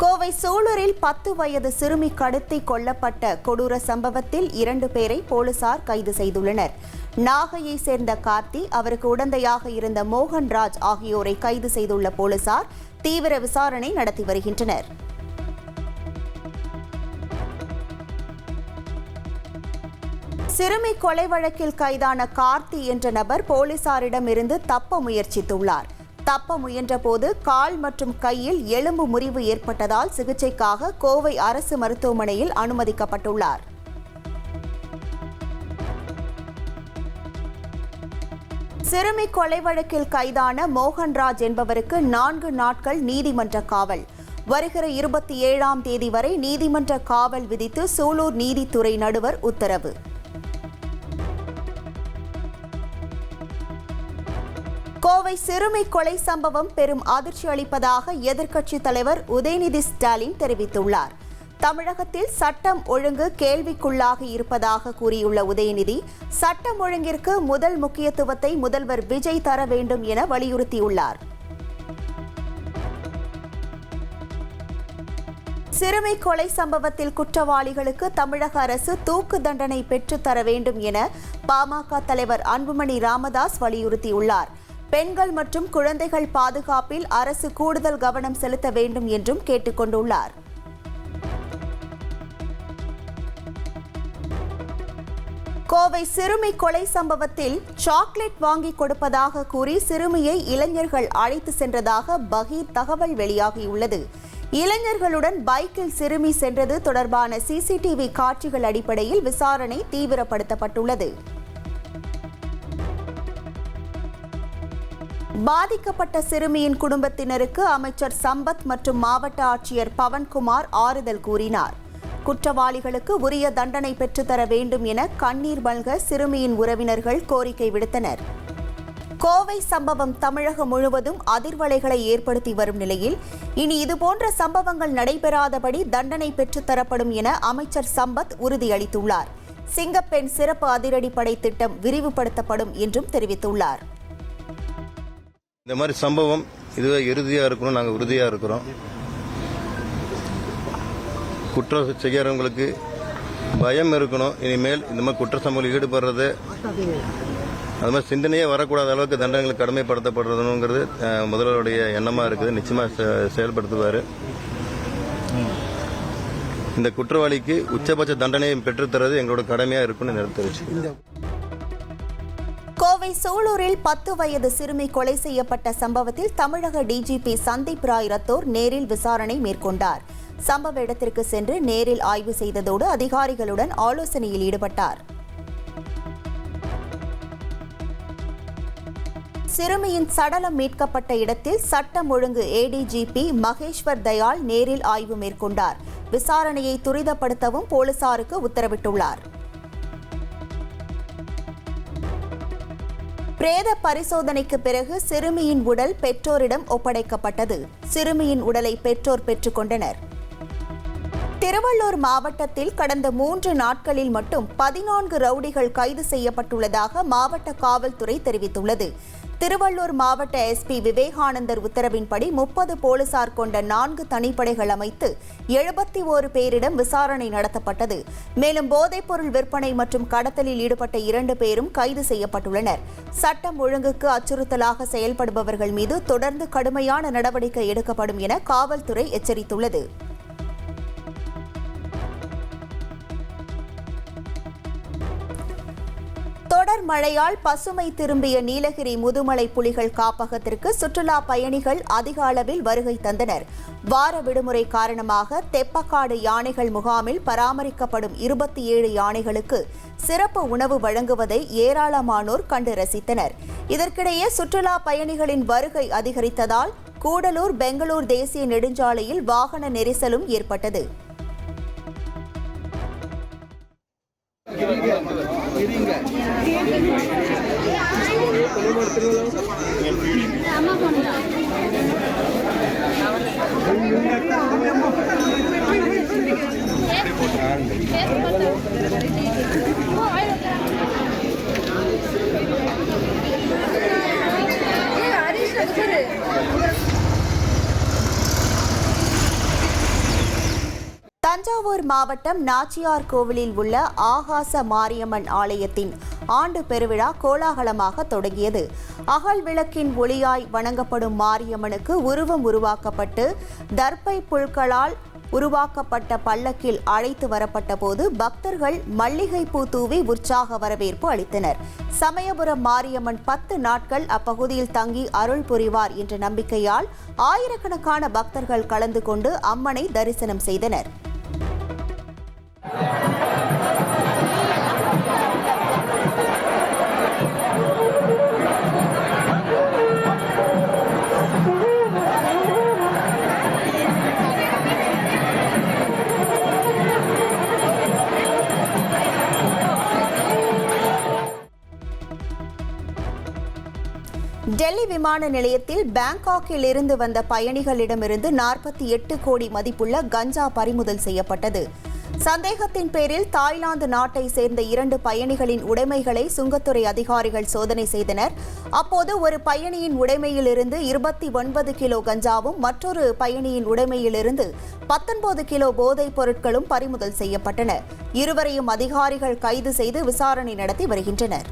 கோவை சூலூரில் 10 வயது சிறுமி கடத்தி கொல்லப்பட்ட கொடூர சம்பவத்தில் 2 பேரை போலீசார் கைது செய்துள்ளனர். நாகையை சேர்ந்த கார்த்தி, அவருக்கு உடந்தையாக இருந்த மோகன்ராஜ் ஆகியோரை கைது செய்துள்ள போலீசார் தீவிர விசாரணை நடத்தி வருகின்றனர். சிறுமி கொலை வழக்கில் கைதான கார்த்தி என்ற நபர் போலீசாரிடமிருந்து தப்ப முயற்சித்துள்ளார். தப்ப முயன்றபோது கால் மற்றும் கையில் எலும்பு முறிவு ஏற்பட்டதால் சிகிச்சைக்காக கோவை அரசு மருத்துவமனையில் அனுமதிக்கப்பட்டுள்ளார். சிறுமி கொலை வழக்கில் கைதான மோகன்ராஜ் என்பவருக்கு 4 நாட்கள் நீதிமன்ற காவல். வருகிற 27ஆம் தேதி வரை நீதிமன்ற காவல் விதித்து சூலூர் நீதித்துறை நடுவர் உத்தரவு. கோவை சிறுமி கொலை சம்பவம் பெரும் அதிர்ச்சி அளிப்பதாக எதிர்க்கட்சித் தலைவர் உதயநிதி ஸ்டாலின் தெரிவித்துள்ளார். தமிழகத்தில் சட்டம் ஒழுங்கு கேள்விக்குள்ளாகி இருப்பதாக கூறியுள்ள உதயநிதி, சட்டம் ஒழுங்கிற்கு முதல் முக்கியத்துவத்தை முதல்வர் விஜய் தர வேண்டும் என வலியுறுத்தியுள்ளார். சிறுமி கொலை சம்பவத்தில் குற்றவாளிகளுக்கு தமிழக அரசு தூக்கு தண்டனை பெற்றுத்தர வேண்டும் என பாமக தலைவர் அன்புமணி ராமதாஸ் வலியுறுத்தியுள்ளார். பெண்கள் மற்றும் குழந்தைகள் பாதுகாப்பில் அரசு கூடுதல் கவனம் செலுத்த வேண்டும் என்றும் கேட்டுக் கொண்டுள்ளார். கோவை சிறுமி கொலை சம்பவத்தில் சாக்லேட் வாங்கி கொடுப்பதாக கூறி சிறுமியை இளைஞர்கள் அழைத்து சென்றதாக பகீர் தகவல் வெளியாகியுள்ளது. இளைஞர்களுடன் பைக்கில் சிறுமி சென்றது தொடர்பான சிசிடிவி காட்சிகள் அடிப்படையில் விசாரணை தீவிரப்படுத்தப்பட்டுள்ளது. பாதிக்கப்பட்ட சிறுமியின் குடும்பத்தினருக்கு அமைச்சர் சம்பத் மற்றும் மாவட்ட ஆட்சியர் பவன்குமார் ஆறுதல் கூறினார். குற்றவாளிகளுக்கு உரிய தண்டனை பெற்றுத்தர வேண்டும் என கண்ணீர் மல்க சிறுமியின் உறவினர்கள் கோரிக்கை விடுத்தனர். கோவை சம்பவம் தமிழகம் முழுவதும் அதிர்வலைகளை ஏற்படுத்தி வரும் நிலையில் இனி இதுபோன்ற சம்பவங்கள் நடைபெறாதபடி தண்டனை பெற்றுத்தரப்படும் என அமைச்சர் சம்பத் உறுதியளித்துள்ளார். சிங்கப்பெண் சிறப்பு அதிரடிப்படை திட்டம் விரிவுபடுத்தப்படும் என்றும் தெரிவித்துள்ளார். இந்த மாதிரி சம்பவம் இதுவே இறுதியாக இருக்கணும், நாங்கள் உறுதியாக இருக்கிறோம். குற்றம் செய்கிறவங்களுக்கு பயம் இருக்கணும். இனிமேல் இந்த மாதிரி குற்ற சம்பவங்கள் ஈடுபடுறது அது மாதிரி சிந்தனையே வரக்கூடாத அளவுக்கு தண்டனைகள் கடமைப்படுத்தப்படுறதுங்கிறது முதல்வருடைய எண்ணமாக இருக்குது. நிச்சயமாக செயல்படுத்துவார். இந்த குற்றவாளிக்கு உச்சபட்ச தண்டனையை பெற்றுத்தரது எங்களோட கடமையாக இருக்குன்னு தெரிவிச்சு. கோவை சூலூரில் 10 வயது சிறுமி கொலை செய்யப்பட்ட சம்பவத்தில் தமிழக டிஜிபி சந்தீப் ராய் ரத்தோர் நேரில் விசாரணை மேற்கொண்டார். சம்பவ இடத்திற்கு சென்று நேரில் ஆய்வு செய்ததோடு அதிகாரிகளுடன் ஆலோசனையில் ஈடுபட்டார். சிறுமியின் சடலம் மீட்கப்பட்ட இடத்தில் சட்டம் ஒழுங்கு ஏடிஜிபி மகேஸ்வர் தயாள் நேரில் ஆய்வு மேற்கொண்டார். விசாரணையை துரிதப்படுத்தவும் போலீசாருக்கு உத்தரவிட்டுள்ளார். பிரேத பரிசோதனைக்கு பிறகு சிறுமியின் உடல் பெற்றோரிடம் ஒப்படைக்கப்பட்டது. சிறுமியின் உடலை பெற்றோர் பெற்றுக் கொண்டனர். திருவள்ளூர் மாவட்டத்தில் கடந்த 3 நாட்களில் மட்டும் 14 ரவுடிகள் கைது செய்யப்பட்டுள்ளதாக மாவட்ட காவல்துறை தெரிவித்துள்ளது. திருவள்ளூர் மாவட்ட எஸ்பி விவேகானந்தர் உத்தரவின்படி 30 போலீசார் கொண்ட 4 தனிப்படைகள் அமைத்து 71 பேரிடம் விசாரணை நடத்தப்பட்டது. மேலும் போதைப்பொருள் விற்பனை மற்றும் கடத்தலில் ஈடுபட்ட 2 பேரும் கைது செய்யப்பட்டுள்ளனர். சட்டம் ஒழுங்குக்கு அச்சுறுத்தலாக செயல்படுபவர்கள் மீது தொடர்ந்து கடுமையான நடவடிக்கை எடுக்கப்படும் என காவல்துறை எச்சரித்துள்ளது. தொடர் மழையால் பசுமை திரும்பிய நீலகிரி முதுமலை புலிகள் காப்பகத்திற்கு சுற்றுலா பயணிகள் அதிக அளவில் வருகை தந்தனர். வார விடுமுறை காரணமாக தெப்பக்காடு யானைகள் முகாமில் பராமரிக்கப்படும் 27 யானைகளுக்கு சிறப்பு உணவு வழங்குவதை ஏராளமானோர் கண்டு ரசித்தனர். இதற்கிடையே சுற்றுலா பயணிகளின் வருகை அதிகரித்ததால் கூடலூர் பெங்களூர் தேசிய நெடுஞ்சாலையில் வாகன நெரிசலும் ஏற்பட்டது. தஞ்சாவூர் மாவட்டம் நாச்சியார் கோவிலில் உள்ள ஆகாச மாரியம்மன் ஆலயத்தின் ஆண்டு பெருவிழா கோலாகலமாக தொடங்கியது. அகல் விளக்கின் ஒளியாய் வணங்கப்படும் மாரியம்மனுக்கு உருவம் உருவாக்கப்பட்டு தர்பை புல்களால் உருவாக்கப்பட்ட பல்லக்கில் அழைத்து வரப்பட்ட போது பக்தர்கள் மல்லிகைப்பூ தூவி உற்சாக வரவேற்பு அளித்தனர். சமயபுரம் மாரியம்மன் 10 நாட்கள் அப்பகுதியில் தங்கி அருள் புரிவார் என்ற நம்பிக்கையால் ஆயிரக்கணக்கான பக்தர்கள் கலந்து கொண்டு அம்மனை தரிசனம் செய்தனர். டெல்லி விமான நிலையத்தில் பாங்காக்கில் இருந்து வந்த பயணிகளிடமிருந்து 48 கோடி மதிப்புள்ள கஞ்சா பறிமுதல் செய்யப்பட்டது. சந்தேகத்தின் பேரில் தாய்லாந்து நாட்டை சேர்ந்த 2 பயணிகளின் உடைமைகளை சுங்கத்துறை அதிகாரிகள் சோதனை செய்தனர். அப்போது ஒரு பயணியின் உடைமையிலிருந்து 29 கிலோ கஞ்சாவும் மற்றொரு பயணியின் உடைமையிலிருந்து 19 கிலோ போதைப் பொருட்களும் பறிமுதல் செய்யப்பட்டன. இருவரையும் அதிகாரிகள் கைது செய்து விசாரணை நடத்தி வருகின்றனர்.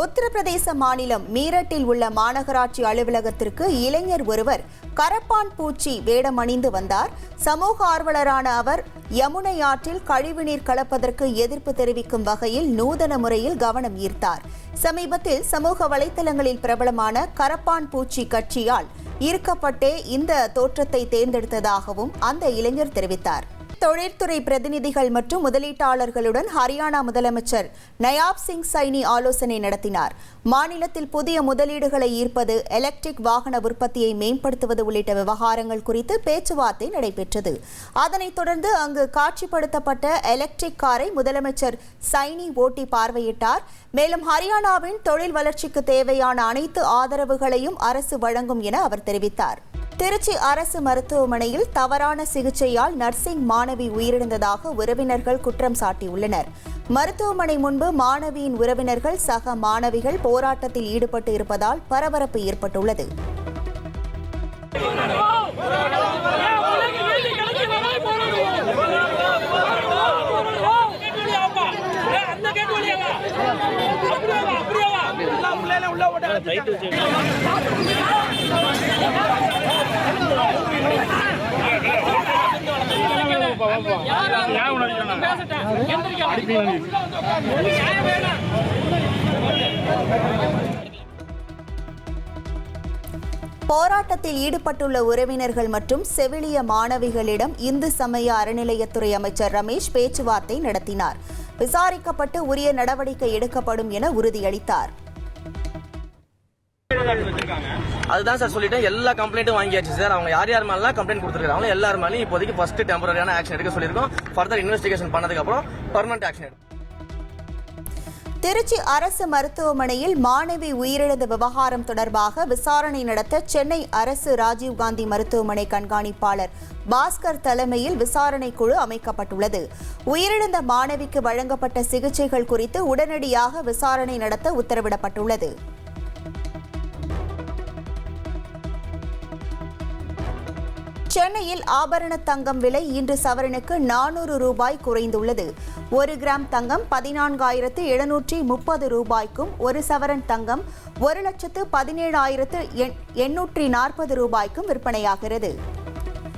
உத்தரப்பிரதேச மாநிலம் மீரட்டில் உள்ள மாநகராட்சி அலுவலகத்திற்கு இளைஞர் ஒருவர் கரப்பான் பூச்சி வேடமணிந்து வந்தார். சமூக ஆர்வலரான அவர் யமுனை ஆற்றில் கழிவுநீர் கலப்பதற்கு எதிர்ப்பு தெரிவிக்கும் வகையில் நூதன முறையில் கவனம் ஈர்த்தார். சமீபத்தில் சமூக வலைதளங்களில் பிரபலமான கரப்பான் பூச்சி கட்சியால் ஈர்க்கப்பட்டே இந்த தோற்றத்தை தேர்ந்தெடுத்ததாகவும் அந்த இளைஞர் தெரிவித்தார். தொழில்துறை பிரதிநிதிகள் மற்றும் முதலீட்டாளர்களுடன் ஹரியானா முதலமைச்சர் நயாப் சிங் சைனி ஆலோசனை நடத்தினார். மாநிலத்தில் புதிய முதலீடுகளை ஈர்ப்பது, எலக்ட்ரிக் வாகன உற்பத்தியை மேம்படுத்துவது உள்ளிட்ட விவகாரங்கள் குறித்து பேச்சுவார்த்தை நடைபெற்றது. அதனைத் தொடர்ந்து அங்கு காட்சிப்படுத்தப்பட்ட எலக்ட்ரிக் காரை முதலமைச்சர் சைனி ஓட்டி பார்வையிட்டார். மேலும் ஹரியானாவின் தொழில் வளர்ச்சிக்கு தேவையான அனைத்து ஆதரவுகளையும் அரசு வழங்கும் என அவர் தெரிவித்தார். திருச்சி அரசு மருத்துவமனையில் தவறான சிகிச்சையால் நர்சிங் மாணவி உயிரிழந்ததாக உறவினர்கள் குற்றம் சாட்டியுள்ளனர். மருத்துவமனை முன்பு மாணவியின் உறவினர்கள் சக மாணவிகள் போராட்டத்தில் ஈடுபட்டு இருப்பதால் பரபரப்பு ஏற்பட்டுள்ளது. போராட்டத்தில் ஈடுபட்டுள்ள உறவினர்கள் மற்றும் செவிலிய மாணவிகளிடம் இந்து சமய அறநிலையத்துறை அமைச்சர் ரமேஷ் பேச்சுவார்த்தை நடத்தினார். விசாரிக்கப்பட்டு உரிய நடவடிக்கை எடுக்கப்படும் என உறுதியளித்தார். அதுதான் சார் சொல்லிட்டேன். எல்லா கம்ப்ளைண்ட்டும் வாங்கியாச்சு சார். அவங்க யார் யார் மேலாம் கம்ப்ளைண்ட் கொடுத்துருக்காங்க எல்லாரும் மேலேயும் இப்போதைக்கு ஃபர்ஸ்ட் டெம்பரரியான ஆக்ஷன் எடுக்க சொல்லியிருக்கோம். ஃபர்தர் இன்வெஸ்டிகேஷன் பண்ணதுக்கு அப்புறம் பெர்மனன்ட் ஆக்ஷன் எடுக்கும். திருச்சி அரசு மருத்துவமனையில் மாணவி உயிரிழந்த விவகாரம் தொடர்பாக விசாரணை நடத்த சென்னை அரசு ராஜீவ்காந்தி மருத்துவமனை கண்காணிப்பாளர் பாஸ்கர் தலைமையில் விசாரணை குழு அமைக்கப்பட்டுள்ளது. உயிரிழந்த மாணவிக்கு வழங்கப்பட்ட சிகிச்சைகள் குறித்து உடனடியாக விசாரணை நடத்த உத்தரவிடப்பட்டுள்ளது. சென்னையில் ஆபரண தங்கம் விலை இன்று சவரனுக்கு 400 ரூபாய் குறைந்துள்ளது. 1 கிராம் தங்கம் 14,730 ரூபாய்க்கும், 1 சவரன் தங்கம் 1,17,840 ரூபாய்க்கும் விற்பனையாகிறது.